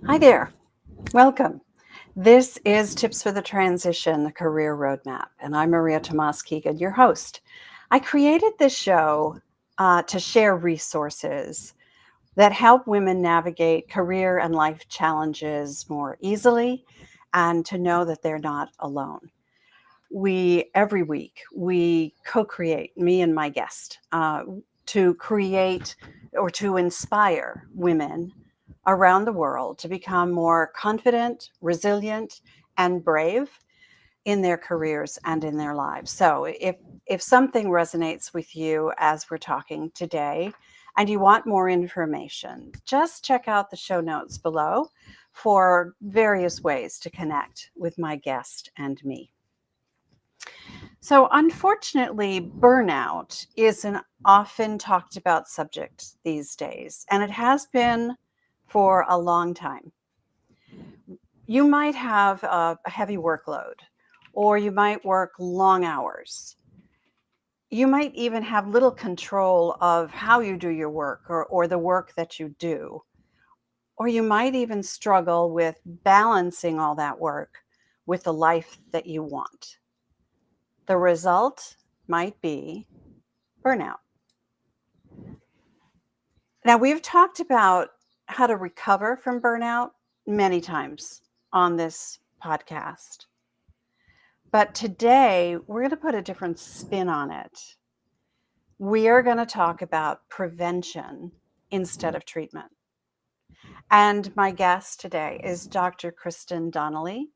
Hi there. Welcome. This is Tips for the Transition, the Career Roadmap, and I'm Maria Tomás-Keegan, your host. I created this show to share resources that help women navigate career and life challenges more easily and to know that they're not alone. Every week, we co-create, me and my guest, to create or to inspire women around the world to become more confident, resilient, and brave in their careers and in their lives. So if something resonates with you as we're talking today and you want more information, just check out the show notes below for various ways to connect with my guest and me. So, unfortunately, burnout is an often talked about subject these days, and it has been for a long time. You might have a heavy workload, or you might work long hours. You might even have little control of how you do your work or the work that you do. Or you might even struggle with balancing all that work with the life that you want. The result might be burnout. Now, we've talked about how to recover from burnout many times on this podcast. But today, we're going to put a different spin on it. We are going to talk about prevention instead of treatment. And my guest today is Dr. Kristen Donnelly.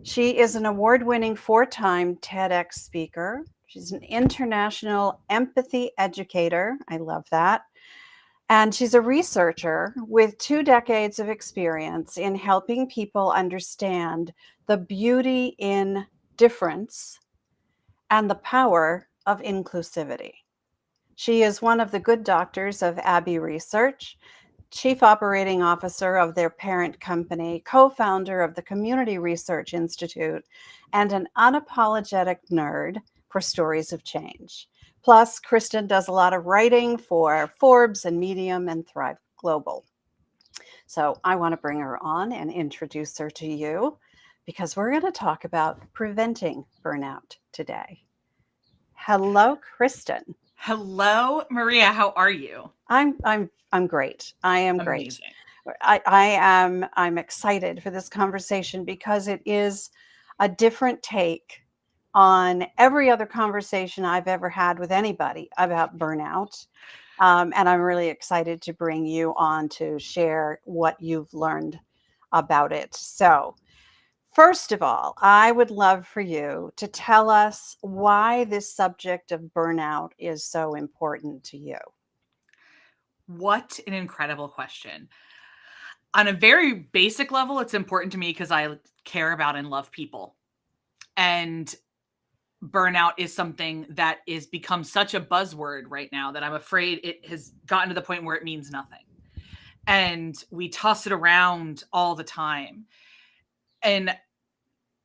She is an award-winning 4-time TEDx speaker. She's an international empathy educator. I love that. And she's a researcher with 2 decades of experience in helping people understand the beauty in difference and the power of inclusivity. She is one of the good doctors of Abbey Research, chief operating officer of their parent company, co-founder of the Community Research Institute, and an unapologetic nerd for stories of change. Plus, Kristen does a lot of writing for Forbes and Medium and Thrive Global. So I want to bring her on and introduce her to you because we're going to talk about preventing burnout today. Hello, Kristen. Hello, Maria. How are you? I'm great. I am great. Amazing. I'm excited for this conversation because it is a different take on every other conversation I've ever had with anybody about burnout. And I'm really excited to bring you on to share what you've learned about it. So, first of all, I would love for you to tell us why this subject of burnout is so important to you. What an incredible question. On a very basic level, it's important to me because I care about and love people. And burnout is something that is become such a buzzword right now that I'm afraid it has gotten to the point where it means nothing. And we toss it around all the time. And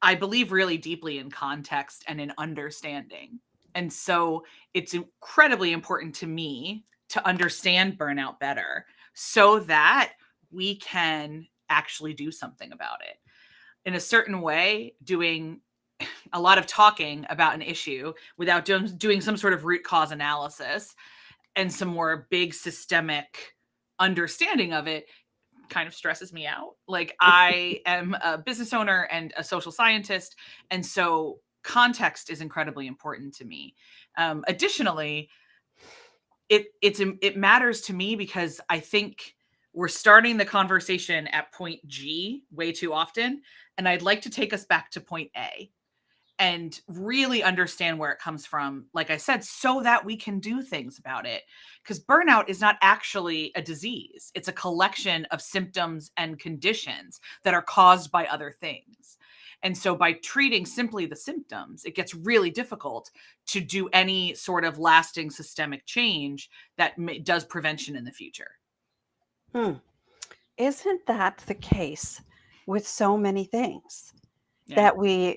I believe really deeply in context and in understanding. And so it's incredibly important to me to understand burnout better so that we can actually do something about it. In a certain way, doing a lot of talking about an issue without doing some sort of root cause analysis and some more big systemic understanding of it kind of stresses me out. Like, I am a business owner and a social scientist, and so context is incredibly important to me. Additionally, it matters to me because I think we're starting the conversation at point G way too often, and I'd like to take us back to point A and really understand where it comes from, like I said, so that we can do things about it. Because burnout is not actually a disease, it's a collection of symptoms and conditions that are caused by other things. And so by treating simply the symptoms, it gets really difficult to do any sort of lasting systemic change that does prevention in the future. Hmm. Isn't that the case with so many things Yeah. that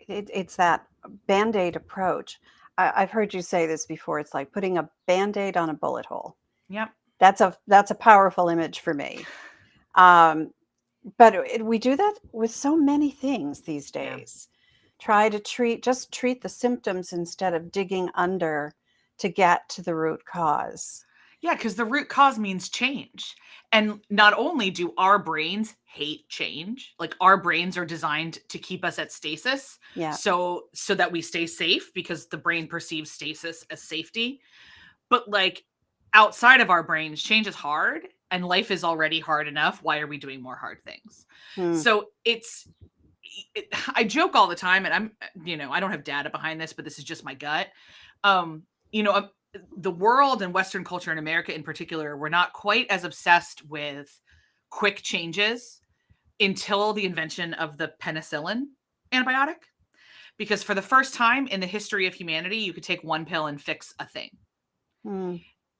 it's that band-aid approach. I've heard you say this before. It's like putting a band-aid on a bullet hole. Yep. That's a powerful image for me. Um, But we do that with so many things these Yeah. days. Try to treat the symptoms instead of digging under to get to the root cause. Yeah, because the root cause means change. And not only do our brains hate change, like our brains are designed to keep us at stasis, Yeah. so that we stay safe because the brain perceives stasis as safety. But like outside of our brains, change is hard and life is already hard enough. Why are we doing more hard things? Hmm. So I joke all the time, and I don't have data behind this, but this is just my gut. Um, you know, the world and Western culture in America in particular, we're not quite as obsessed with quick changes until the invention of the penicillin antibiotic. Because for the first time in the history of humanity, you could take one pill and fix a thing. Hmm.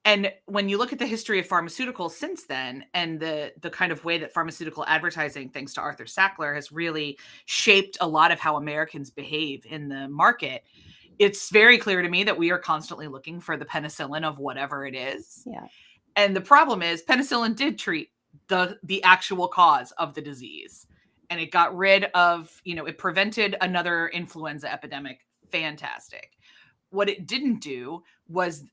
And when you look at the history of pharmaceuticals since then, and the kind of way that pharmaceutical advertising, thanks to Arthur Sackler, has really shaped a lot of how Americans behave in the market, it's very clear to me that we are constantly looking for the penicillin of whatever it is. Yeah. And the problem is penicillin did treat the actual cause of the disease. And it got rid of, it prevented another influenza epidemic. Fantastic. What it didn't do was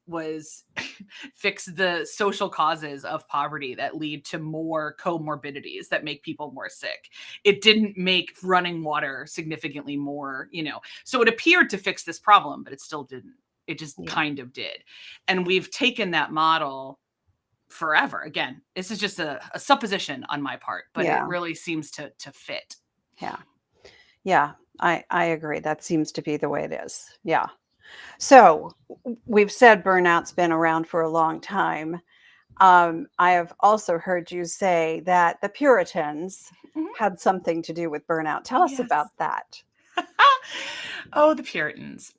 fix the social causes of poverty that lead to more comorbidities that make people more sick. It didn't make running water significantly more, so it appeared to fix this problem, but it still didn't. It just Yeah. kind of did. And we've taken that model forever. Again, this is just a supposition on my part, but it Yeah. really seems to fit. Yeah. Yeah. I agree. That seems to be the way it is. Yeah. So we've said burnout's been around for a long time. I have also heard you say that the Puritans Mhm. had something to do with burnout. Tell us Yes. about that. Oh, the Puritans.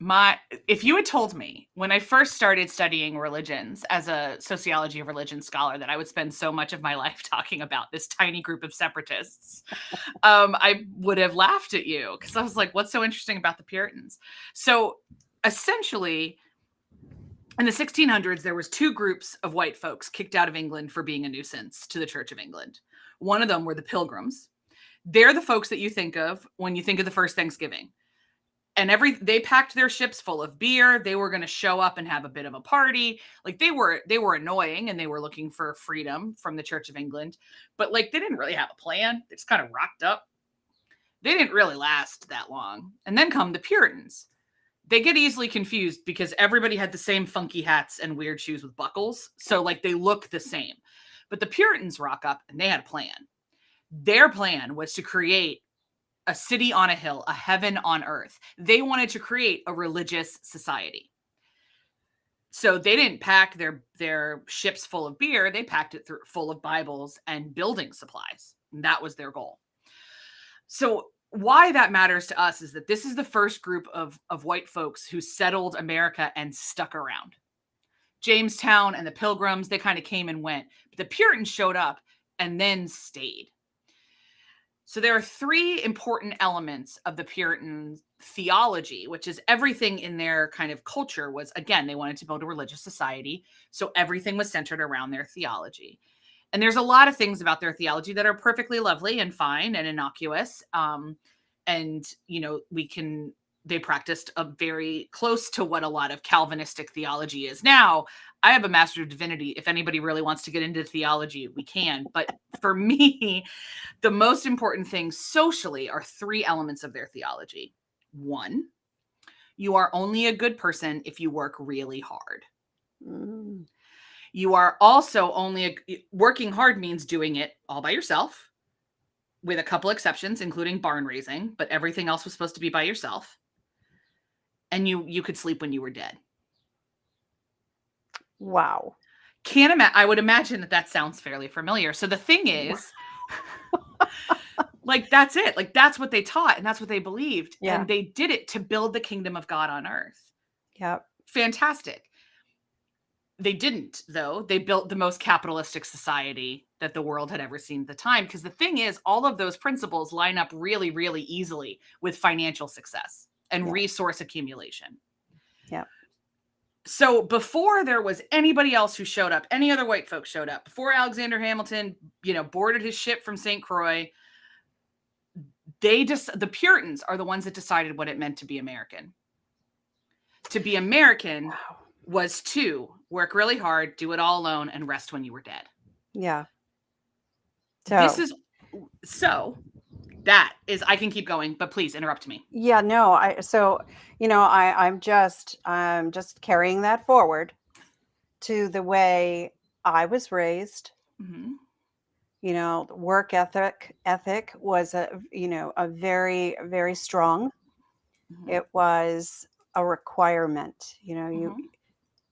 If you had told me when I first started studying religions as a sociology of religion scholar that I would spend so much of my life talking about this tiny group of separatists, I would have laughed at you because I was like, what's so interesting about the Puritans? So essentially, in the 1600s, there was two groups of white folks kicked out of England for being a nuisance to the Church of England. One of them were the Pilgrims. They're the folks that you think of when you think of the first Thanksgiving. And they packed their ships full of beer. They were going to show up and have a bit of a party. Like they were annoying and they were looking for freedom from the Church of England, but like they didn't really have a plan. They just kind of rocked up. They didn't really last that long. And then come the Puritans. They get easily confused because everybody had the same funky hats and weird shoes with buckles. So like they look the same. But the Puritans rock up and they had a plan. Their plan was to create a city on a hill, a heaven on earth. They wanted to create a religious society. So they didn't pack their ships full of beer. They packed it full of Bibles and building supplies. And that was their goal. So why that matters to us is that this is the first group of white folks who settled America and stuck around. Jamestown and the Pilgrims, they kind of came and went. But the Puritans showed up and then stayed. So there are three important elements of the Puritan theology, which is everything in their kind of culture was, again, they wanted to build a religious society. So everything was centered around their theology. And there's a lot of things about their theology that are perfectly lovely and fine and innocuous. And, they practiced a very close to what a lot of Calvinistic theology is now. I have a Master of Divinity. If anybody really wants to get into theology, we can. But for me, the most important things socially are three elements of their theology. One, you are only a good person if you work really hard. Mm. You are also working hard means doing it all by yourself, with a couple exceptions, including barn raising, but everything else was supposed to be by yourself. And you could sleep when you were dead. Wow. I would imagine that sounds fairly familiar. So the thing is, like, that's it. Like, that's what they taught and that's what they believed. Yeah. And they did it to build the kingdom of God on earth. Yep. Fantastic. They didn't, though. They built the most capitalistic society that the world had ever seen at the time. Because the thing is, all of those principles line up really, really easily with financial success and Yeah. resource accumulation. Yeah. So before there was anybody else who showed up, any other white folks showed up, before Alexander Hamilton, boarded his ship from St. Croix, the Puritans are the ones that decided what it meant to be American. To be American was to work really hard, do it all alone, and rest when you were dead. Yeah. That is, I can keep going, but please interrupt me. Yeah, no, I'm just carrying that forward to the way I was raised. Mm-hmm. Work ethic was a very, very strong. Mm-hmm. It was a requirement, Mm-hmm.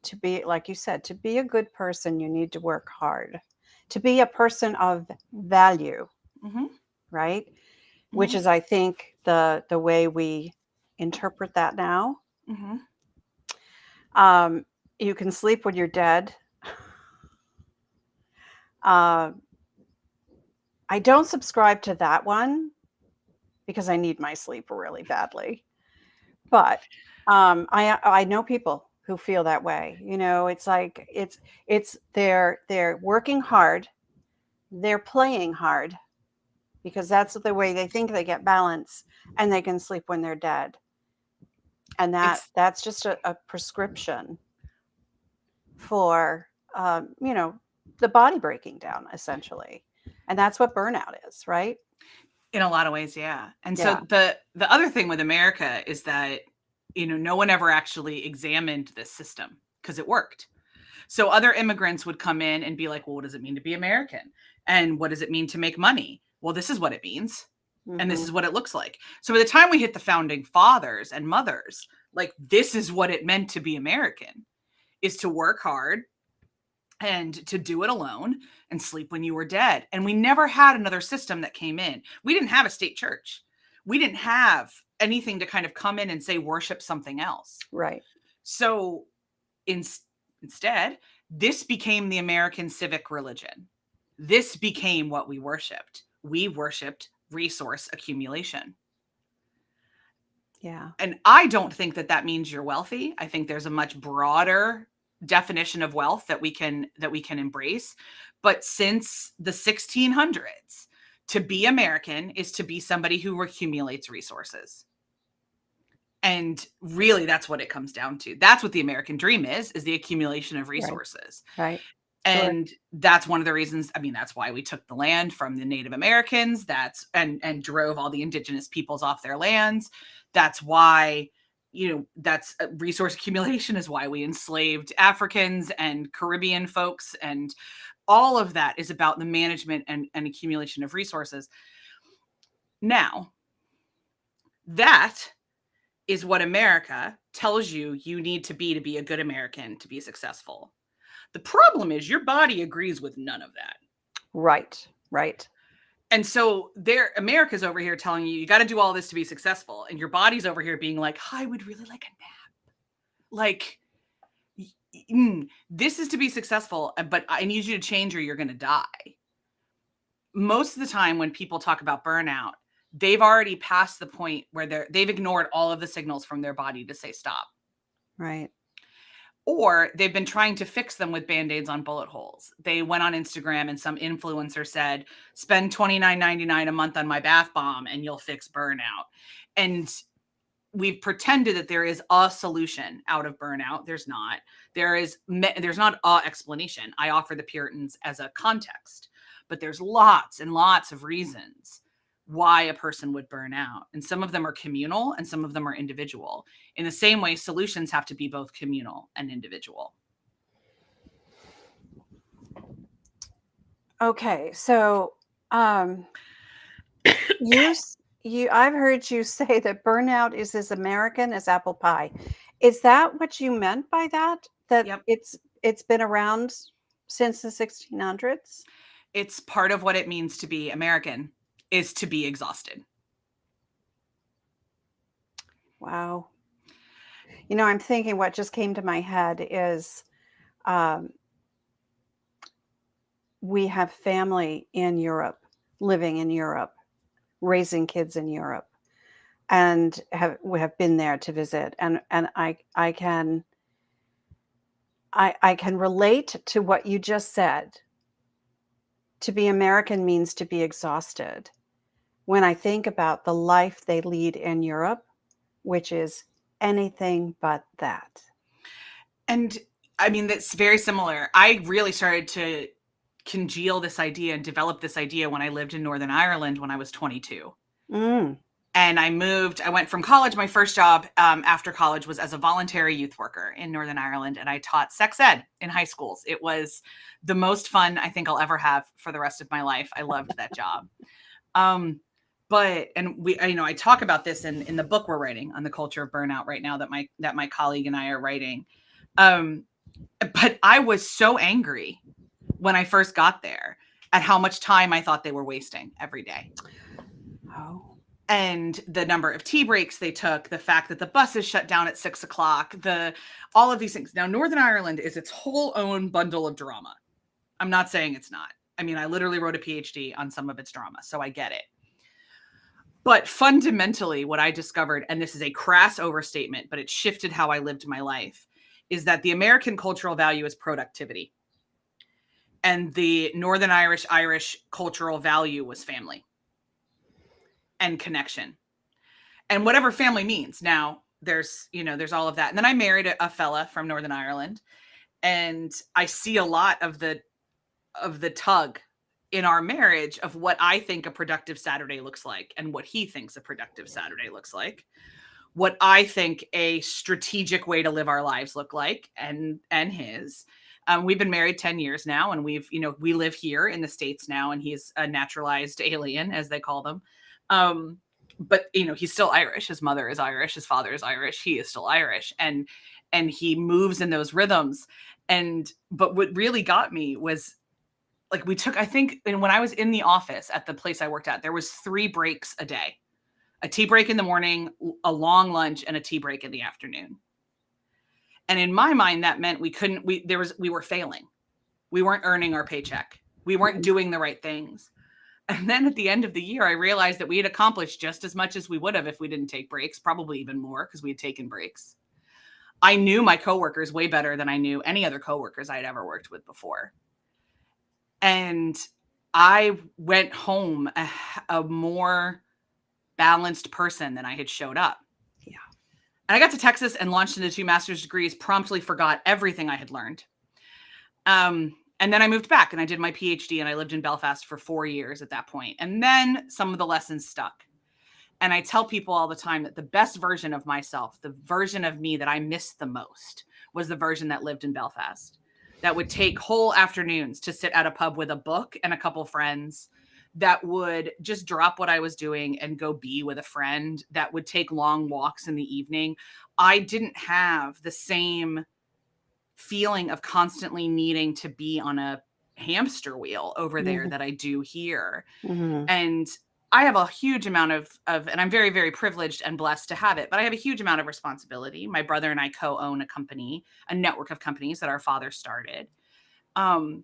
to be, like you said, to be a good person, you need to work hard. To be a person of value, Mm-hmm. right? Mm-hmm. Which is, I think, the way we interpret that now. Mm-hmm. You can sleep when you're dead. I don't subscribe to that one because I need my sleep really badly. But I know people who feel that way. It's like they're working hard, they're playing hard because that's the way they think they get balance, and they can sleep when they're dead. And that's just a prescription for the body breaking down, essentially. And that's what burnout is, right? In a lot of ways, yeah. And Yeah. so the other thing with America is that no one ever actually examined this system because it worked. So other immigrants would come in and be like, well, what does it mean to be American? And what does it mean to make money? Well, this is what it means. And this is what it looks like. So by the time we hit the founding fathers and mothers, like, this is what it meant to be American, is to work hard and to do it alone and sleep when you were dead. And we never had another system that came in. We didn't have a state church. We didn't have anything to kind of come in and say, worship something else. Right. So instead, this became the American civic religion. This became what we worshiped. We worshiped resource accumulation. Yeah. And I don't think that means you're wealthy. I think there's a much broader definition of wealth that we can embrace. But since the 1600s, to be American is to be somebody who accumulates resources. And really, that's what it comes down to. That's what the American dream is the accumulation of resources. Right. And that's one of the reasons, that's why we took the land from the Native Americans, and drove all the indigenous peoples off their lands. That's why, that's resource accumulation is why we enslaved Africans and Caribbean folks. And all of that is about the management and accumulation of resources. Now, that is what America tells you need to be a good American, to be successful. The problem is your body agrees with none of that. Right. And so America's over here telling you got to do all this to be successful. And your body's over here being like, I would really like a nap. Like, this is to be successful, but I need you to change or you're going to die. Most of the time when people talk about burnout, they've already passed the point where they've ignored all of the signals from their body to say stop. Right. Or they've been trying to fix them with Band-Aids on bullet holes. They went on Instagram and some influencer said, spend $29.99 a month on my bath bomb and you'll fix burnout. And we've pretended that there is a solution out of burnout. There's not. There's not a explanation. I offer the Puritans as a context, but there's lots and lots of reasons why a person would burn out. And some of them are communal and some of them are individual. In the same way, solutions have to be both communal and individual. Okay. So, I've heard you say that burnout is as American as apple pie. Is that what you meant by that? That Yep. It's been around since the 1600s? It's part of what it means to be American, is to be exhausted. Wow. I'm thinking what just came to my head is we have family in Europe, living in Europe, raising kids in Europe, and we have been there to visit. And I can I can relate to what you just said. To be American means to be exhausted. When I think about the life they lead in Europe, which is anything but that. And I mean, that's very similar. I really started to congeal this idea and develop this idea when I lived in Northern Ireland when I was 22. Mm. And I went from college. My first job after college was as a voluntary youth worker in Northern Ireland. And I taught sex ed in high schools. It was the most fun I think I'll ever have for the rest of my life. I loved that job. I talk about this in the book we're writing on the culture of burnout right now that my colleague and I are writing. But I was so angry when I first got there at how much time I thought they were wasting every day. Oh. And the number of tea breaks they took, the fact that the buses shut down at 6:00, all of these things. Now, Northern Ireland is its whole own bundle of drama. I'm not saying it's not. I mean, I literally wrote a PhD on some of its drama, so I get it. But fundamentally, what I discovered, and this is a crass overstatement, but it shifted how I lived my life, is that the American cultural value is productivity. And the Northern Irish cultural value was family and connection. And whatever family means. Now, there's all of that. And then I married a fella from Northern Ireland, and I see a lot of the tug in our marriage of what I think a productive Saturday looks like and what he thinks a productive Saturday looks like, what I think a strategic way to live our lives look like, and his. We've been married 10 years now, and we live here in the States now, and he's a naturalized alien, as they call them. But he's still Irish. His mother is Irish. His father is Irish. He is still Irish, and he moves in those rhythms. But what really got me was, like, when I was in the office at the place I worked at, there was 3 breaks a day: a tea break in the morning, a long lunch, and a tea break in the afternoon. And in my mind, that meant we were failing. We weren't earning our paycheck. We weren't doing the right things. And then at the end of the year, I realized that we had accomplished just as much as we would have if we didn't take breaks, probably even more because we had taken breaks. I knew my coworkers way better than I knew any other coworkers I'd ever worked with before. And I went home a more balanced person than I had showed up. Yeah. And I got to Texas and launched into 2 master's degrees, promptly forgot everything I had learned. And then I moved back and I did my PhD, and I lived in Belfast for 4 years at that point. And then some of the lessons stuck. And I tell people all the time that the best version of myself, the version of me that I missed the most, was the version that lived in Belfast, that would take whole afternoons to sit at a pub with a book and a couple friends, that would just drop what I was doing and go be with a friend, that would take long walks in the evening. I didn't have the same feeling of constantly needing to be on a hamster wheel over there that I do here. Mm-hmm. And I have a huge amount of, and I'm very, very privileged and blessed to have it, but I have a huge amount of responsibility. My brother and I co-own a company, a network of companies that our father started. And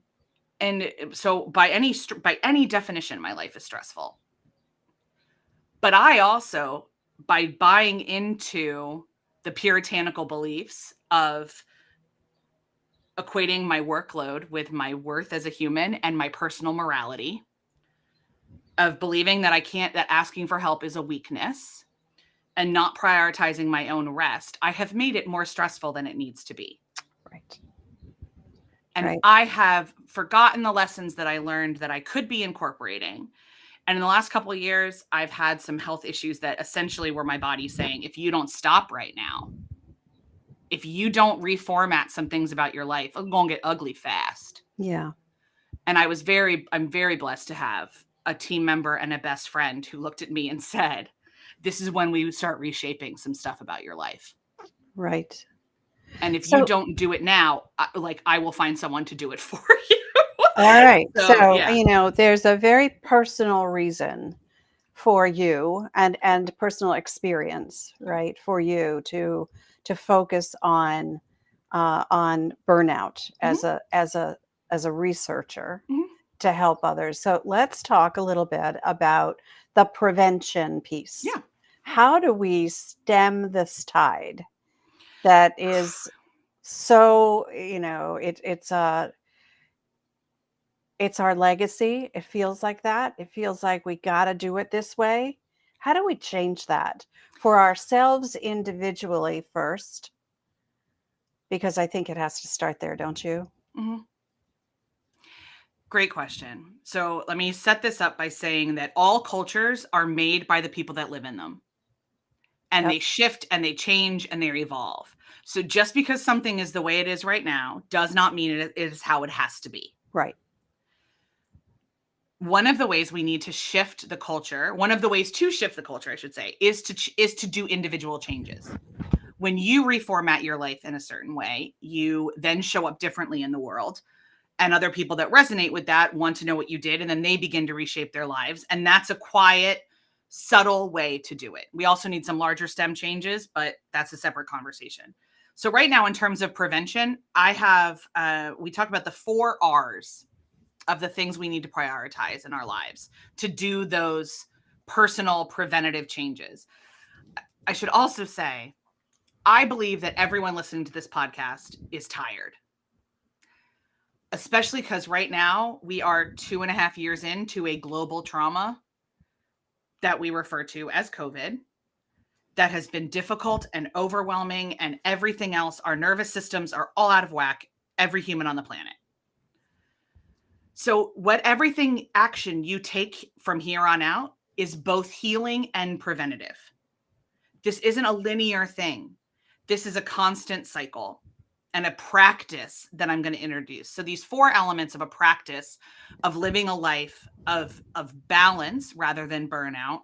so by any definition, my life is stressful. But I also, by buying into the puritanical beliefs of equating my workload with my worth as a human and my personal morality, of believing that that asking for help is a weakness, and not prioritizing my own rest, I have made it more stressful than it needs to be. Right. And Right. I have forgotten the lessons that I learned that I could be incorporating. And in the last couple of years, I've had some health issues that essentially were my body saying, if you don't stop right now, if you don't reformat some things about your life, it's going to get ugly fast. Yeah. And I'm very blessed to have a team member and a best friend who looked at me and said, this is when we start reshaping some stuff about your life. Right. And if you don't do it now, I will find someone to do it for you. All right. So, yeah. There's a very personal reason for you and personal experience, right, for you to focus on burnout as a researcher to help others. So let's talk a little bit about the prevention piece. Yeah. How do we stem this tide that is So, it's our legacy. It feels like that. It feels like we got to do it this way. How do we change that for ourselves individually first? Because I think it has to start there, don't you? Mm-hmm. Great question. So let me set this up by saying that all cultures are made by the people that live in them. And Yep. they shift and they change and they evolve. So just because something is the way it is right now does not mean it is how it has to be. Right. One of the ways we need to shift the culture, one of the ways to shift the culture, I should say, is to do individual changes. When you reformat your life in a certain way, you then show up differently in the world. And other people that resonate with that want to know what you did, and then they begin to reshape their lives. And that's a quiet, subtle way to do it. We also need some larger STEM changes, but that's a separate conversation. So right now, in terms of prevention, I have, we talk about the 4 R's of the things we need to prioritize in our lives to do those personal preventative changes. I should also say, I believe that everyone listening to this podcast is tired. Especially because right now we are 2.5 years into a global trauma that we refer to as COVID that has been difficult and overwhelming and everything else. Our nervous systems are all out of whack, every human on the planet. So everything action you take from here on out is both healing and preventative. This isn't a linear thing. This is a constant cycle and a practice that I'm going to introduce. So these 4 elements of a practice of living a life of balance rather than burnout.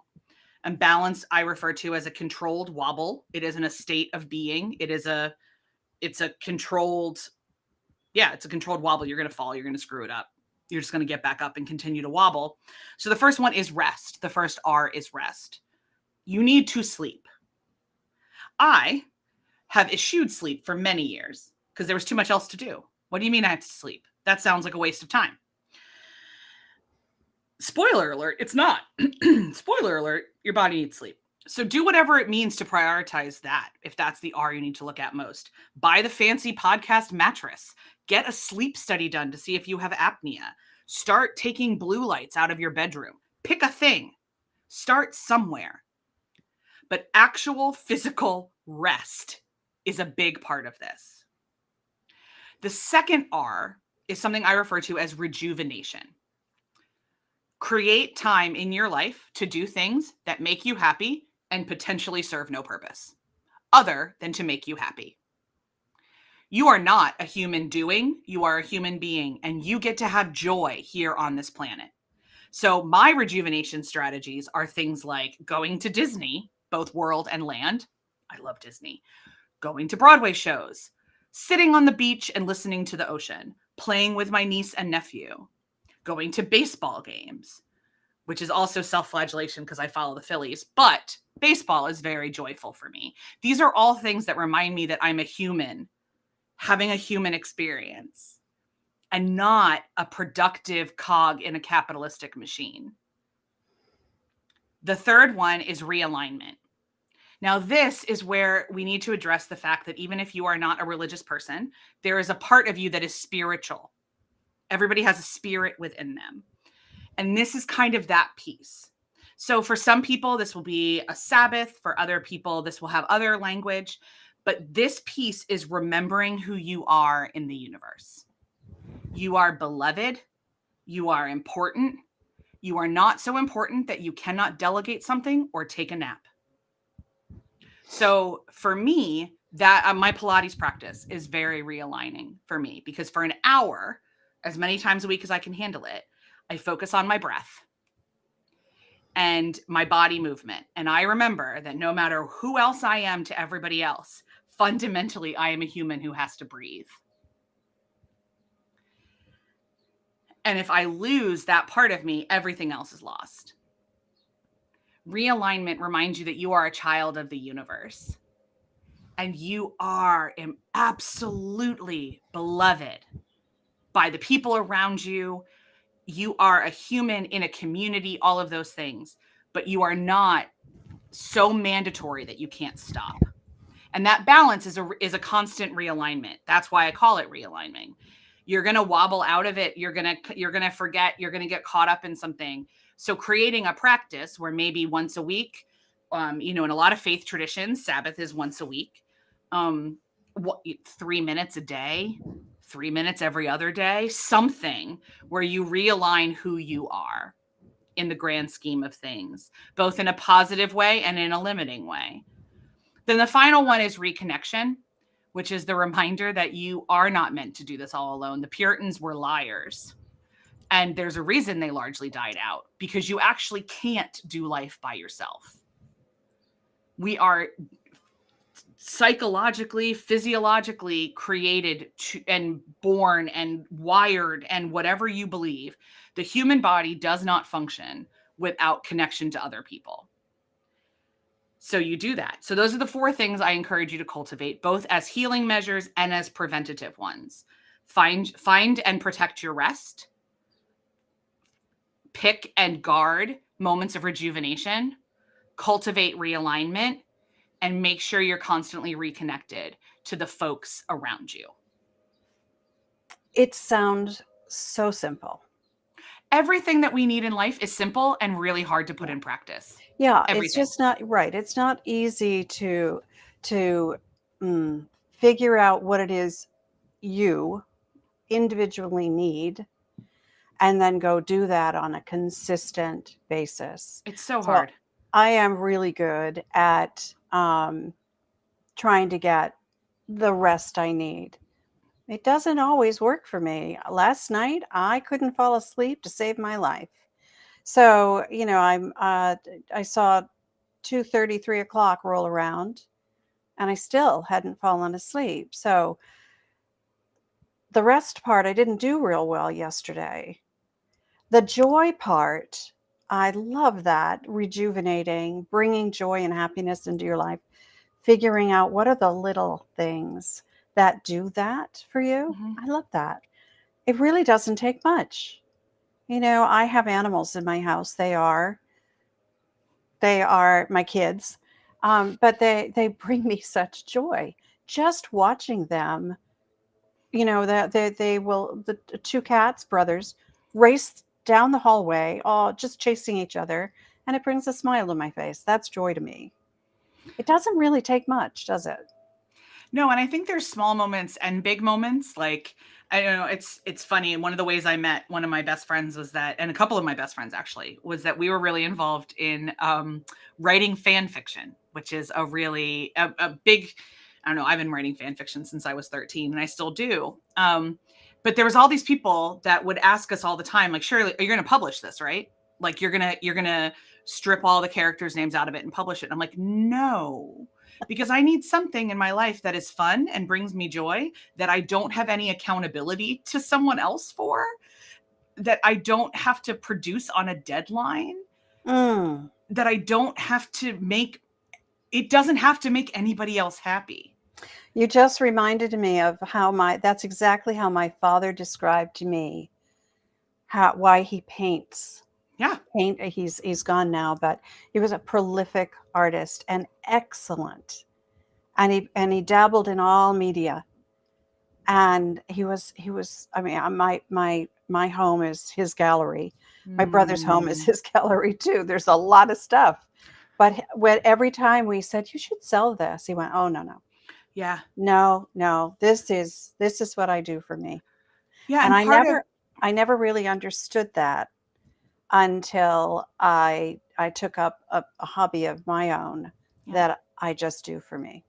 And balance I refer to as a controlled wobble. It isn't a state of being. It's a controlled, it's a controlled wobble. You're going to fall. You're going to screw it up. You're just going to get back up and continue to wobble. So the first one is rest. The first R is rest. You need to sleep. I have eschewed sleep for many years because there was too much else to do. What do you mean I have to sleep? That sounds like a waste of time. Spoiler alert, it's not. Spoiler alert, your body needs sleep. So do whatever it means to prioritize that, if that's the R you need to look at most. Buy the fancy podcast mattress. Get a sleep study done to see if you have apnea. Start taking blue lights out of your bedroom. Pick a thing. Start somewhere. But actual physical rest is a big part of this. The second R is something I refer to as rejuvenation. Create time in your life to do things that make you happy and potentially serve no purpose other than to make you happy. You are not a human doing, you are a human being, and you get to have joy here on this planet. So my rejuvenation strategies are things like going to Disney, both world and land. I love Disney. Going to Broadway shows, sitting on the beach and listening to the ocean, playing with my niece and nephew, going to baseball games, which is also self-flagellation because I follow the Phillies, but baseball is very joyful for me. These are all things that remind me that I'm a human, having a human experience, and not a productive cog in a capitalistic machine. The third one is realignment. Now, this is where we need to address the fact that even if you are not a religious person, there is a part of you that is spiritual. Everybody has a spirit within them. And this is kind of that piece. So for some people, this will be a Sabbath. For other people, this will have other language. But this piece is remembering who you are in the universe. You are beloved. You are important. You are not so important that you cannot delegate something or take a nap. So for me, that my Pilates practice is very realigning for me because for an hour, as many times a week as I can handle it, I focus on my breath and my body movement. And I remember that no matter who else I am to everybody else, fundamentally, I am a human who has to breathe. And if I lose that part of me, everything else is lost. Realignment reminds you that you are a child of the universe. And you are absolutely beloved by the people around you. You are a human in a community, all of those things. But you are not so mandatory that you can't stop. And that balance is a constant realignment. That's why I call it realigning. You're going to wobble out of it. You're going to forget, you're going to get caught up in something. So creating a practice where maybe once a week, in a lot of faith traditions, Sabbath is once a week. 3 minutes a day, 3 minutes every other day, something where you realign who you are in the grand scheme of things, both in a positive way and in a limiting way. Then the final one is reconnection, which is the reminder that you are not meant to do this all alone. The Puritans were liars. And there's a reason they largely died out, because you actually can't do life by yourself. We are psychologically, physiologically created and born and wired, and whatever you believe, the human body does not function without connection to other people. So you do that. So those are the 4 things I encourage you to cultivate, both as healing measures and as preventative ones. Find and protect your rest. Pick and guard moments of rejuvenation. Cultivate realignment. And make sure you're constantly reconnected to the folks around you. It sounds so simple. Everything that we need in life is simple and really hard to put in practice. Yeah, Everything. it's just not right. It's not easy to figure out what it is you individually need and then go do that on a consistent basis. It's so hard. I am really good at trying to get the rest I need. It doesn't always work for me. Last night, I couldn't fall asleep to save my life. So, I saw 2:30, 3 o'clock roll around, and I still hadn't fallen asleep. So the rest part, I didn't do real well yesterday. The joy part, I love that. Rejuvenating, bringing joy and happiness into your life, figuring out what are the little things that do that for you. Mhm. I love that. It really doesn't take much. I have animals in my house. They are my kids, but they bring me such joy. Just watching them, that they will, the 2 cats, brothers, race down the hallway, all just chasing each other, and it brings a smile to my face. That's joy to me. It doesn't really take much, does it? No, and I think there's small moments and big moments. Like, I don't know, it's funny. And one of the ways I met one of my best friends was that, and a couple of my best friends actually, was that we were really involved in writing fan fiction, which is a really a big, I don't know, I've been writing fan fiction since I was 13 and I still do. But there was all these people that would ask us all the time, like, Shirley, you're going to publish this, right? Like you're going to strip all the characters' names out of it and publish it. And I'm like, no, because I need something in my life that is fun and brings me joy, that I don't have any accountability to someone else for, that I don't have to produce on a deadline, that I don't have to make, it doesn't have to make anybody else happy. You just reminded me of that's exactly how my father described to me why he paints. Yeah. He's gone now, but he was a prolific artist and excellent. And he dabbled in all media. And he was, I mean, my home is his gallery. My brother's home is his gallery too. There's a lot of stuff. But every time we said, you should sell this, he went, oh, no. Yeah. No, this is what I do for me. Yeah. And I never really understood that until I took up a hobby of my own that I just do for me.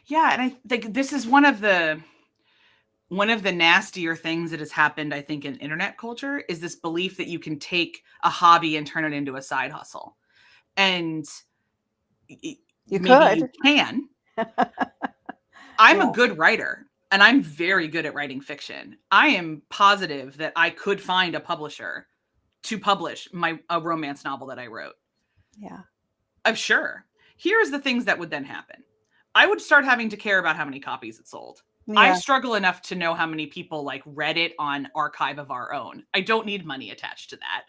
Yeah. And I think this is one of the nastier things that has happened, I think, in internet culture, is this belief that you can take a hobby and turn it into a side hustle. And you can. I'm a good writer, and I'm very good at writing fiction. I am positive that I could find a publisher to publish a romance novel that I wrote. Yeah. I'm sure. Here's the things that would then happen. I would start having to care about how many copies it sold. Yeah. I struggle enough to know how many people read it on Archive of Our Own. I don't need money attached to that.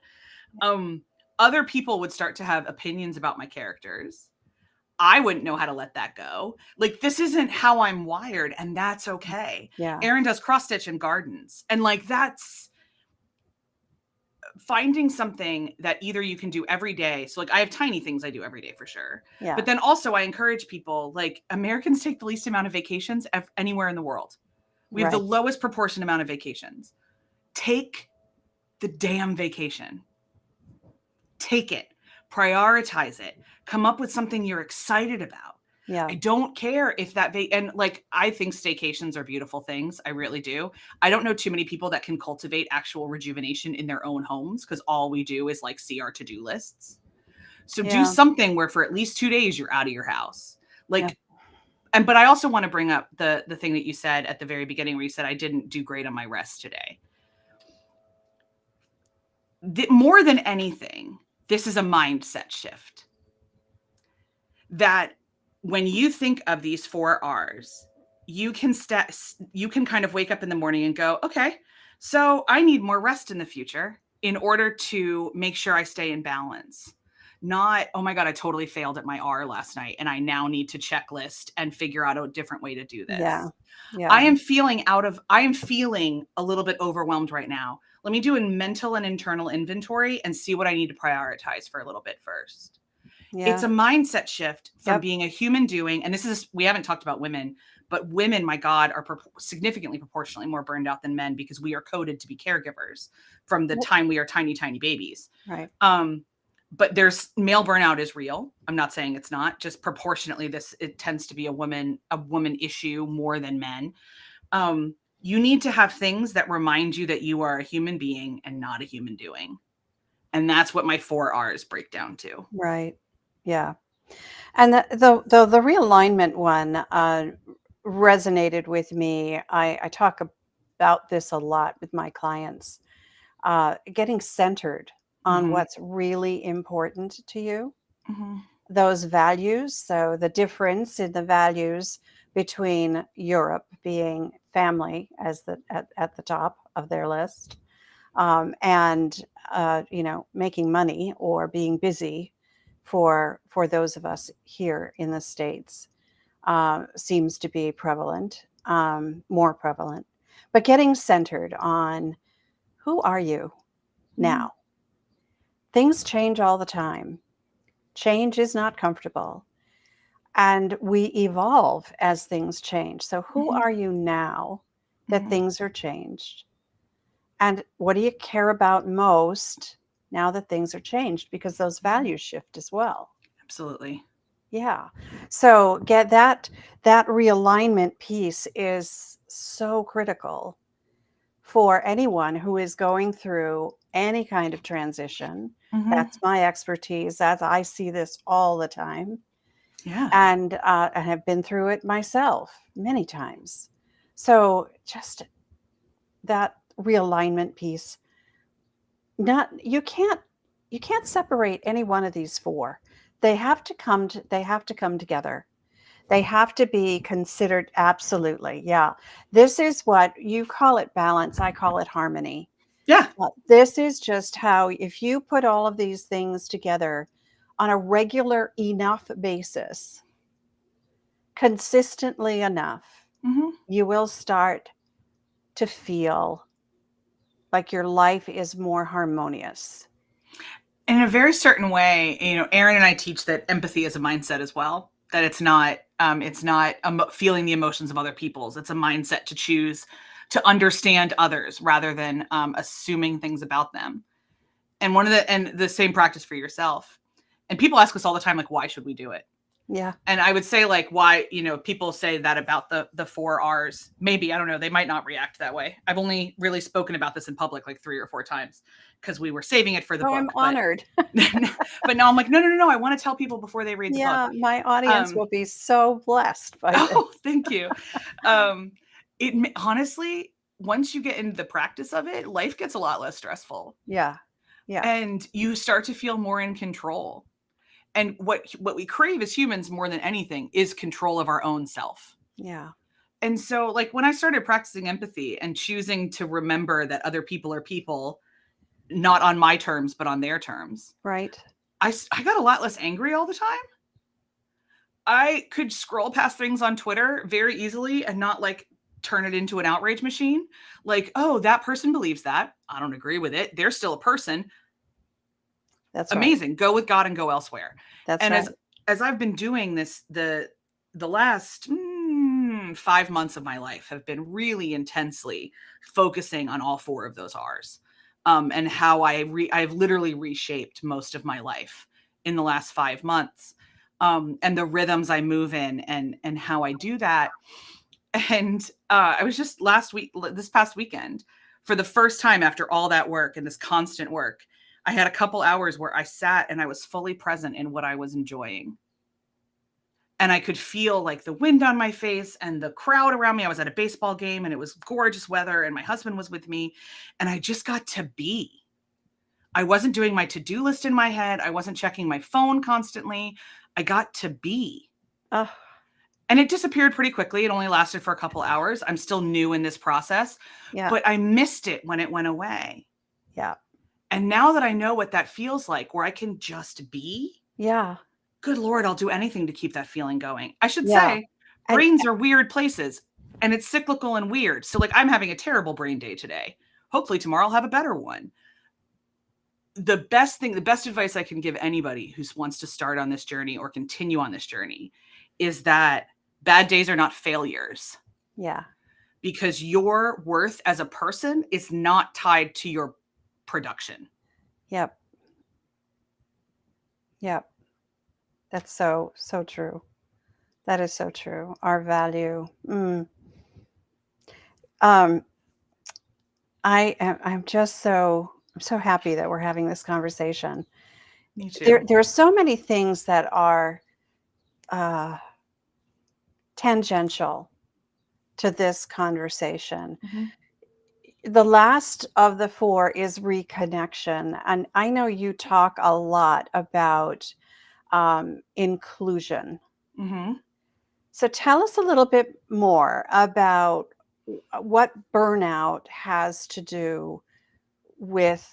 Other people would start to have opinions about my characters. I wouldn't know how to let that go. Like, this isn't how I'm wired, and that's okay. Yeah. Erin does cross stitch and gardens. And like, that's finding something that either you can do every day. So like, I have tiny things I do every day for sure. Yeah. But then also I encourage people, like, Americans take the least amount of vacations anywhere in the world. We have the lowest proportion amount of vacations. Take the damn vacation. Take it. Prioritize it. Come up with something you're excited about. Yeah. I don't care if that and like, I think staycations are beautiful things. I really do. I don't know too many people that can cultivate actual rejuvenation in their own homes, because all we do is like see our to-do lists. So do something where for at least 2 days you're out of your house. Like, but I also want to bring up the thing that you said at the very beginning, where you said I didn't do great on my rest today. More than anything, this is a mindset shift. That when you think of these 4 R's, you can kind of wake up in the morning and go, okay, so I need more rest in the future in order to make sure I stay in balance. Not, oh my God, I totally failed at my R last night, and I now need to checklist and figure out a different way to do this. Yeah. I am feeling a little bit overwhelmed right now. Let me do a mental and internal inventory and see what I need to prioritize for a little bit first. Yeah. It's a mindset shift from being a human doing, and we haven't talked about women, but women, my God, are significantly proportionally more burned out than men, because we are coded to be caregivers from the time we are tiny, tiny babies. Right. But male burnout is real. I'm not saying it's not. Just proportionately, it tends to be a woman issue more than men. You need to have things that remind you that you are a human being and not a human doing. And that's what my 4 R's break down to. Right. Yeah. And the realignment one resonated with me. I talk about this a lot with my clients. Getting centered on what's really important to you. Those values. So the difference in the values between Europe being family as at the top of their list, and making money or being busy for those of us here in the States, seems to be prevalent, more prevalent. But getting centered on, who are you now? Things change all the time. Change is not comfortable. And we evolve as things change. So who are you now that things are changed? And what do you care about most now that things are changed? Because those values shift as well. Absolutely. Yeah. So get that realignment piece is so critical for anyone who is going through any kind of transition. That's my expertise. I see this all the time. Yeah. And I have been through it myself many times. So just that realignment piece. You can't separate any one of these 4. They have to come together. They have to be considered. Absolutely. Yeah. This is what you call it, balance. I call it harmony. Yeah. This is just how, if you put all of these things together on a regular enough basis, consistently enough, you will start to feel like your life is more harmonious. In a very certain way, Erin and I teach that empathy is a mindset as well. That it's not feeling the emotions of other people's. It's a mindset to choose to understand others rather than assuming things about them. And the same practice for yourself. And people ask us all the time, like, why should we do it? Yeah. And I would say, like, why, people say that about the 4 R's. Maybe, I don't know, they might not react that way. I've only really spoken about this in public like 3 or 4 times because we were saving it for the book. I'm honored. But now I'm like, no. I want to tell people before they read the book. Yeah, my audience will be so blessed by this. Oh, thank you. Honestly, once you get into the practice of it, life gets a lot less stressful. Yeah. Yeah. And you start to feel more in control. And what we crave as humans more than anything is control of our own self. Yeah. And so, like, when I started practicing empathy and choosing to remember that other people are people, not on my terms, but on their terms. Right. I got a lot less angry all the time. I could scroll past things on Twitter very easily and not like turn it into an outrage machine. Like, oh, that person believes that. I don't agree with it. They're still a person. That's right. Amazing. Go with God and go elsewhere. That's And right. as I've been doing this, the last 5 months of my life have been really intensely focusing on all 4 of those R's, and how I've literally reshaped most of my life in the last 5 months, and the rhythms I move in, and how I do that. And I was just this past weekend, for the first time after all that work and this constant work, I had a couple hours where I sat and I was fully present in what I was enjoying. And I could feel like the wind on my face and the crowd around me. I was at a baseball game and it was gorgeous weather and my husband was with me. And I just got to be. I wasn't doing my to-do list in my head. I wasn't checking my phone constantly. I got to be. Oh, And it disappeared pretty quickly. It only lasted for a couple hours. I'm still new in this process, yeah. but I missed it when it went away. Yeah. And now that I know what that feels like, where I can just be, Yeah. good Lord, I'll do anything to keep that feeling going. I should Yeah. say, brains are weird places and it's cyclical and weird. So like I'm having a terrible brain day today. Hopefully tomorrow I'll have a better one. The best advice I can give anybody who wants to start on this journey or continue on this journey is that bad days are not failures. Yeah. Because your worth as a person is not tied to your production. Yep. Yep. That's so true. That is so true. Our value. I'm so happy that we're having this conversation. Me too. There are so many things that are tangential to this conversation. Mm-hmm. The last of the 4 is reconnection. And I know you talk a lot about inclusion. Mm-hmm. So tell us a little bit more about what burnout has to do with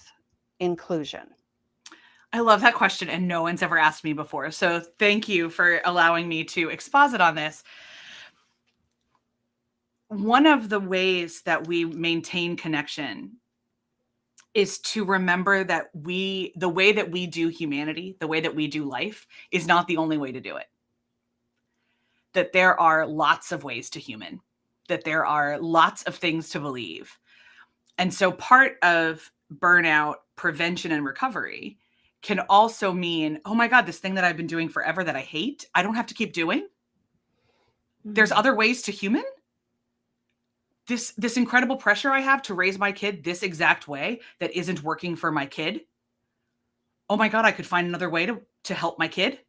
inclusion. I love that question, and no one's ever asked me before. So thank you for allowing me to exposit on this. One of the ways that we maintain connection is to remember that the way that we do humanity, the way that we do life, is not the only way to do it. That there are lots of ways to human, that there are lots of things to believe. And so part of burnout prevention and recovery can also mean, oh my God, this thing that I've been doing forever that I hate, I don't have to keep doing. There's other ways to human. This incredible pressure I have to raise my kid this exact way that isn't working for my kid. Oh my God, I could find another way to help my kid.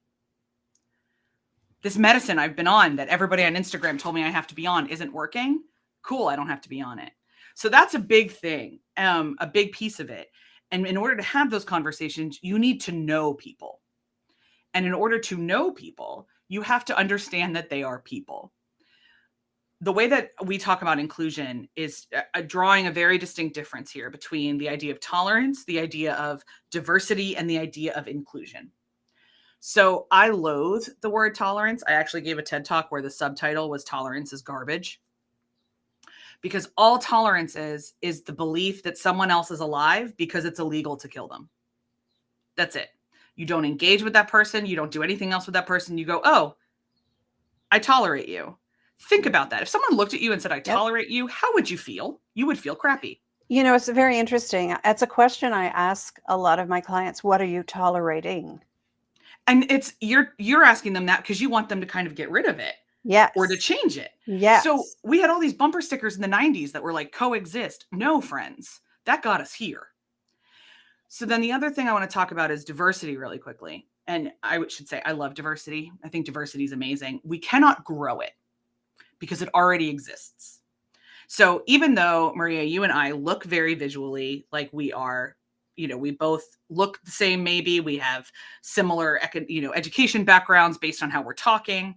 This medicine I've been on that everybody on Instagram told me I have to be on isn't working. Cool, I don't have to be on it. So that's a big thing, a big piece of it. And in order to have those conversations, you need to know people. And in order to know people, you have to understand that they are people. The way that we talk about inclusion is drawing a very distinct difference here between the idea of tolerance, the idea of diversity, and the idea of inclusion. So I loathe the word tolerance. I actually gave a TED Talk where the subtitle was "Tolerance is Garbage." Because all tolerance is the belief that someone else is alive because it's illegal to kill them. That's it. You don't engage with that person. You don't do anything else with that person. You go, oh, I tolerate you. Think about that. If someone looked at you and said, I tolerate you, how would you feel? You would feel crappy. You know, it's very interesting. It's a question I ask a lot of my clients. What are you tolerating? And it's you're asking them that because you want them to kind of get rid of it. Yes. Or to change it. Yes. So we had all these bumper stickers in the 90s that were like coexist. No, friends. That got us here. So then the other thing I want to talk about is diversity really quickly. And I should say I love diversity. I think diversity is amazing. We cannot grow it because it already exists. So even though, Maria, you and I look very visually like we are, we both look the same, maybe we have similar, education backgrounds based on how we're talking.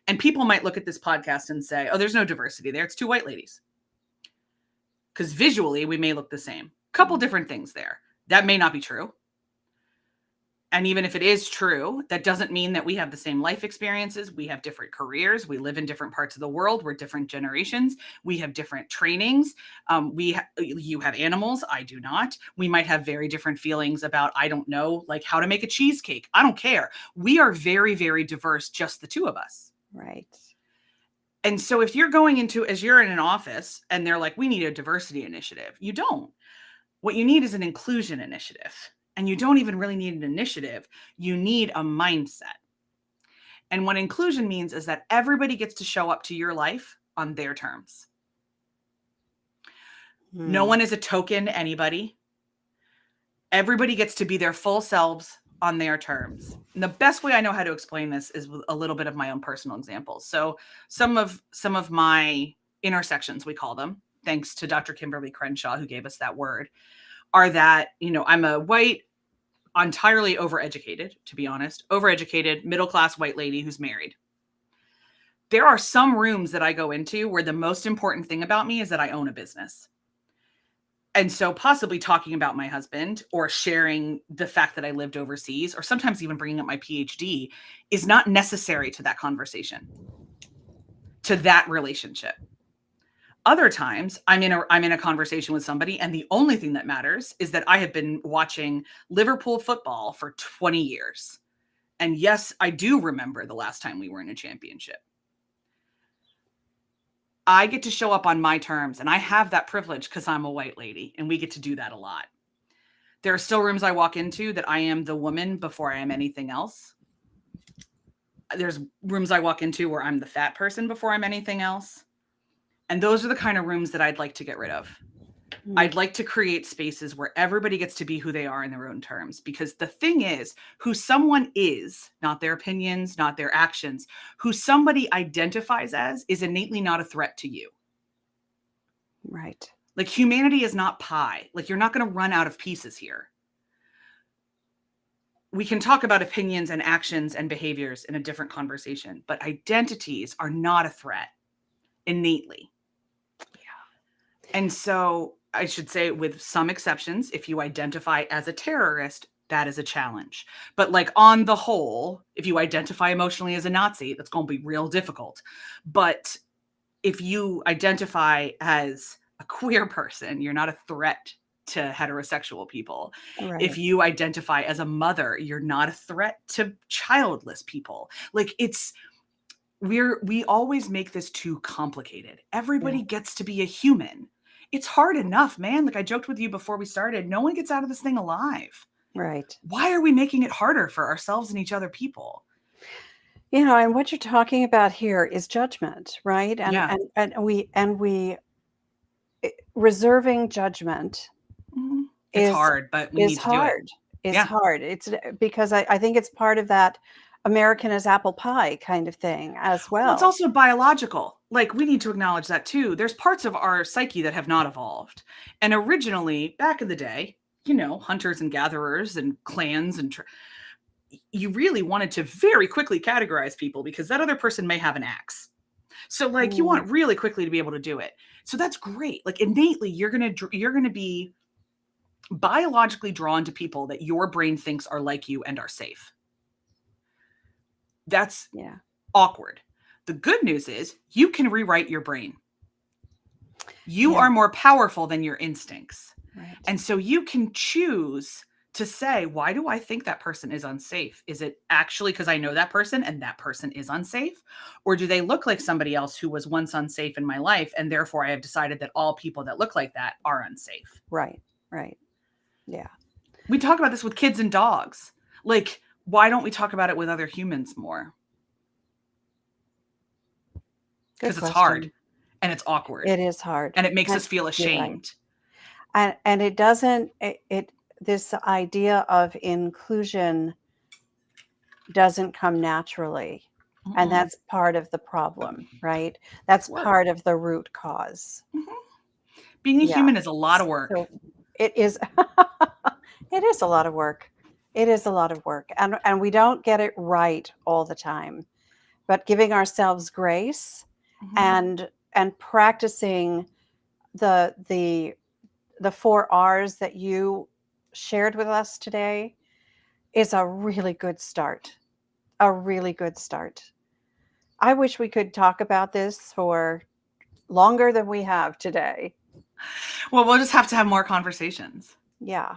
And people might look at this podcast and say, oh, there's no diversity there. It's 2 white ladies. Because visually, we may look the same. Couple different things there. That may not be true. And even if it is true, that doesn't mean that we have the same life experiences. We have different careers. We live in different parts of the world. We're different generations. We have different trainings. You have animals. I do not. We might have very different feelings about, I don't know, like how to make a cheesecake. I don't care. We are very, very diverse, just the two of us. Right. And so if you're going into, as you're in an office and they're like, we need a diversity initiative, you don't. What you need is an inclusion initiative. And you don't even really need an initiative. You need a mindset. And what inclusion means is that everybody gets to show up to your life on their terms. No one is a token anybody. Everybody gets to be their full selves on their terms. And the best way I know how to explain this is with a little bit of my own personal examples. So some of my intersections, we call them, thanks to Dr. Kimberly Crenshaw, who gave us that word, are that, I'm a white, entirely overeducated, to be honest, overeducated, middle-class white lady who's married. There are some rooms that I go into where the most important thing about me is that I own a business. And so possibly talking about my husband or sharing the fact that I lived overseas, or sometimes even bringing up my PhD, is not necessary to that conversation, to that relationship. Other times I'm in a conversation with somebody and the only thing that matters is that I have been watching Liverpool football for 20 years. And yes, I do remember the last time we were in a championship. I get to show up on my terms, and I have that privilege because I'm a white lady, and we get to do that a lot. There are still rooms I walk into that I am the woman before I am anything else. There's rooms I walk into where I'm the fat person before I'm anything else. And those are the kind of rooms that I'd like to get rid of. I'd like to create spaces where everybody gets to be who they are in their own terms. Because the thing is, who someone is, not their opinions, not their actions, who somebody identifies as is innately not a threat to you. Right. Like humanity is not pie. Like you're not going to run out of pieces here. We can talk about opinions and actions and behaviors in a different conversation, but identities are not a threat innately. And so I should say, with some exceptions, if you identify as a terrorist, that is a challenge. But like on the whole, if you identify emotionally as a Nazi, that's going to be real difficult. But if you identify as a queer person, you're not a threat to heterosexual people. Right. If you identify as a mother, you're not a threat to childless people. Like we always make this too complicated. Everybody gets to be a human. It's hard enough, man. Like I joked with you before we started, no one gets out of this thing alive. Right. Why are we making it harder for ourselves and each other people? And what you're talking about here is judgment, right? And we reserving judgment It's is hard, but we need to hard. do it. It's hard. It's because I think it's part of that American as apple pie kind of thing as well. Well, it's also biological. Like we need to acknowledge that too. There's parts of our psyche that have not evolved. And originally, back in the day, hunters and gatherers and clans and you really wanted to very quickly categorize people because that other person may have an axe. So like you want really quickly to be able to do it. So that's great. Like innately, you're going to be biologically drawn to people that your brain thinks are like you and are safe. That's awkward. The good news is you can rewrite your brain. You are more powerful than your instincts. Right. And so you can choose to say, why do I think that person is unsafe? Is it actually because I know that person and that person is unsafe? Or do they look like somebody else who was once unsafe in my life? And therefore I have decided that all people that look like that are unsafe. Right. Right. Yeah. We talk about this with kids and dogs. Like, why don't we talk about it with other humans more? Because it's hard and it's awkward. It is hard. And it makes us feel ashamed. Right. And it doesn't, this idea of inclusion doesn't come naturally. Mm-hmm. And that's part of the problem, right? That's part of the root cause. Mm-hmm. Being a human is a lot of work. So it is. It is a lot of work. It is a lot of work. And we don't get it right all the time. But giving ourselves grace and practicing the 4 R's that you shared with us today, is a really good start. A really good start. I wish we could talk about this for longer than we have today. Well, we'll just have to have more conversations. Yeah,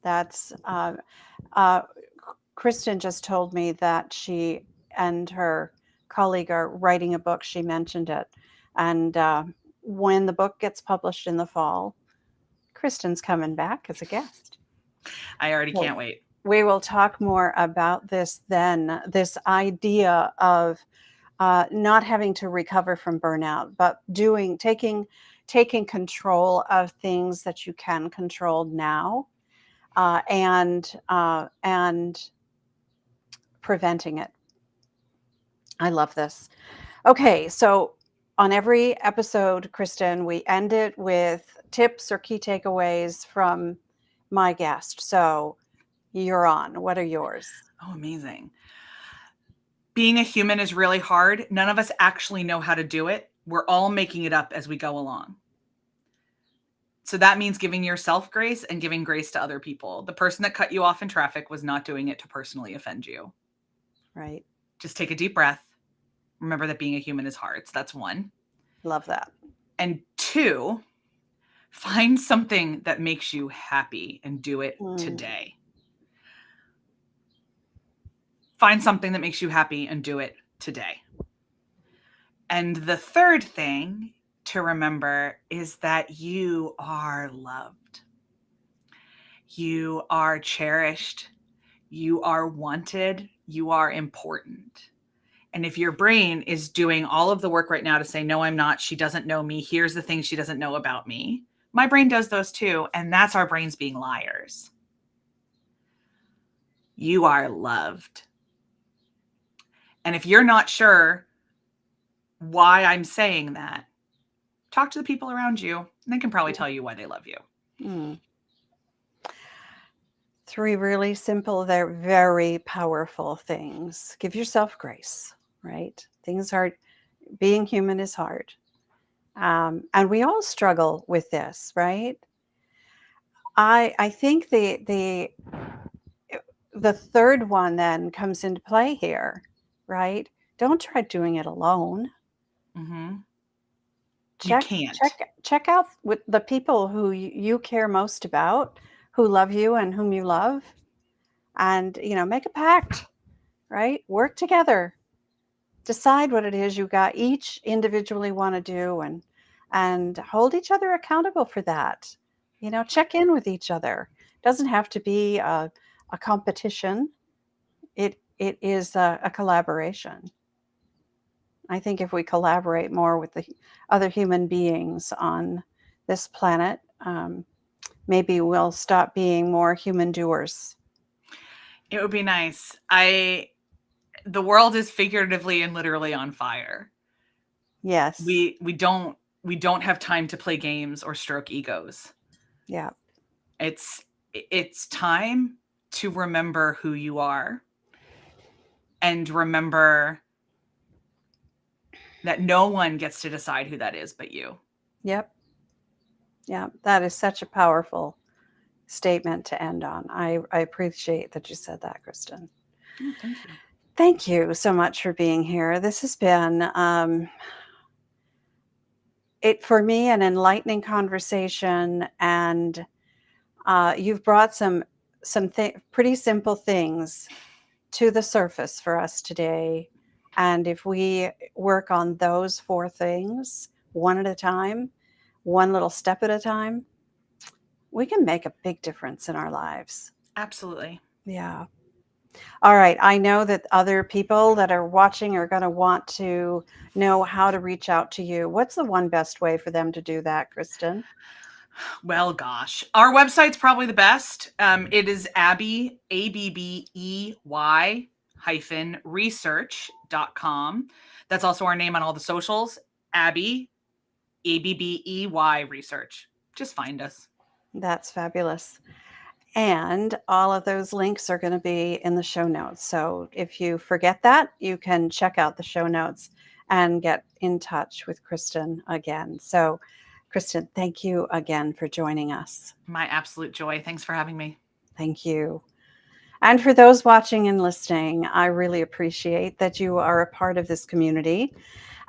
that's uh, Kristen just told me that she and her colleague are writing a book. She mentioned it. And when the book gets published in the fall, Kristen's coming back as a guest. I already So can't wait. we will talk more about this then, this idea of not having to recover from burnout, but taking control of things that you can control now, and preventing it. I love this. Okay, so on every episode, Kristen, we end it with tips or key takeaways from my guest. So you're on. What are yours? Oh, amazing. Being a human is really hard. None of us actually know how to do it. We're all making it up as we go along. So that means giving yourself grace and giving grace to other people. The person that cut you off in traffic was not doing it to personally offend you. Right. Just take a deep breath. Remember that being a human is hard. So that's one. Love that. And two, find something that makes you happy and do it today. Find something that makes you happy and do it today. And the third thing to remember is that you are loved. You are cherished. You are wanted. You are important. And if your brain is doing all of the work right now to say, no, I'm not, she doesn't know me, here's the things she doesn't know about me, my brain does those too. And that's our brains being liars. You are loved. And if you're not sure why I'm saying that, talk to the people around you, and they can probably tell you why they love you. Mm. Three really simple, they're very powerful things. Give yourself grace, right? Things are, being human is hard. And we all struggle with this, right? I think the third one then comes into play here, right? Don't try doing it alone. Mm-hmm. You Check can't. check out with the people who you care most about, who love you and whom you love, and make a pact, right? Work together. Decide what it is you got each individually want to do, and hold each other accountable for that. Check in with each other. Doesn't have to be a competition. It is a collaboration. I think if we collaborate more with the other human beings on this planet, maybe we'll stop being more human doers. It would be nice. The world is figuratively and literally on fire. Yes. We don't have time to play games or stroke egos. Yeah. It's time to remember who you are and remember that no one gets to decide who that is but you. Yep. Yeah, that is such a powerful statement to end on. I appreciate that you said that, Kristen. Oh, thank you. Thank you so much for being here. This has been for me an enlightening conversation, and you've brought some pretty simple things to the surface for us today. And if we work on those four things one at a time, one little step at a time, we can make a big difference in our lives. Absolutely. Yeah. All right. I know that other people that are watching are going to want to know how to reach out to you. What's the one best way for them to do that, Kristen? Well, gosh, our website's probably the best. It is Abbey, ABBEY research.com. That's also our name on all the socials. Abbey, ABBEY research. Just find us. That's fabulous. And all of those links are going to be in the show notes. So if you forget that, you can check out the show notes and get in touch with Kristen again. So, Kristen, thank you again for joining us. My absolute joy. Thanks for having me. Thank you. And for those watching and listening, I really appreciate that you are a part of this community.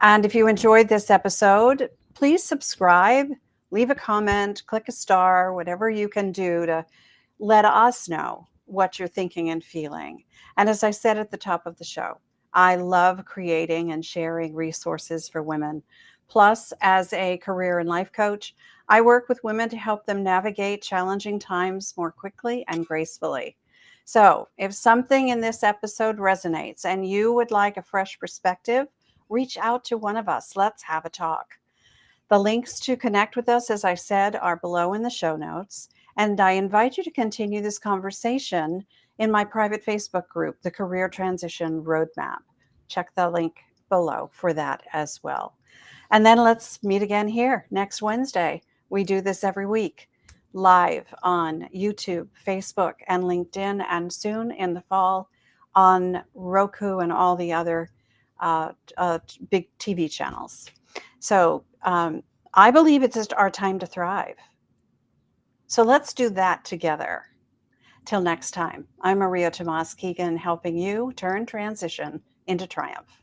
And if you enjoyed this episode, please subscribe, leave a comment, click a star, whatever you can do to let us know what you're thinking and feeling. And as I said at the top of the show, I love creating and sharing resources for women. Plus, as a career and life coach, I work with women to help them navigate challenging times more quickly and gracefully. So, if something in this episode resonates and you would like a fresh perspective, reach out to one of us. Let's have a talk. The links to connect with us, as I said, are below in the show notes. And I invite you to continue this conversation in my private Facebook group, the Career Transition Roadmap. Check the link below for that as well. And then let's meet again here next Wednesday. We do this every week, live on YouTube, Facebook, and LinkedIn, and soon in the fall on Roku and all the other big TV channels. So I believe it's just our time to thrive. So let's do that together. Till next time, I'm Maria Tomás-Keegan, helping you turn transition into triumph.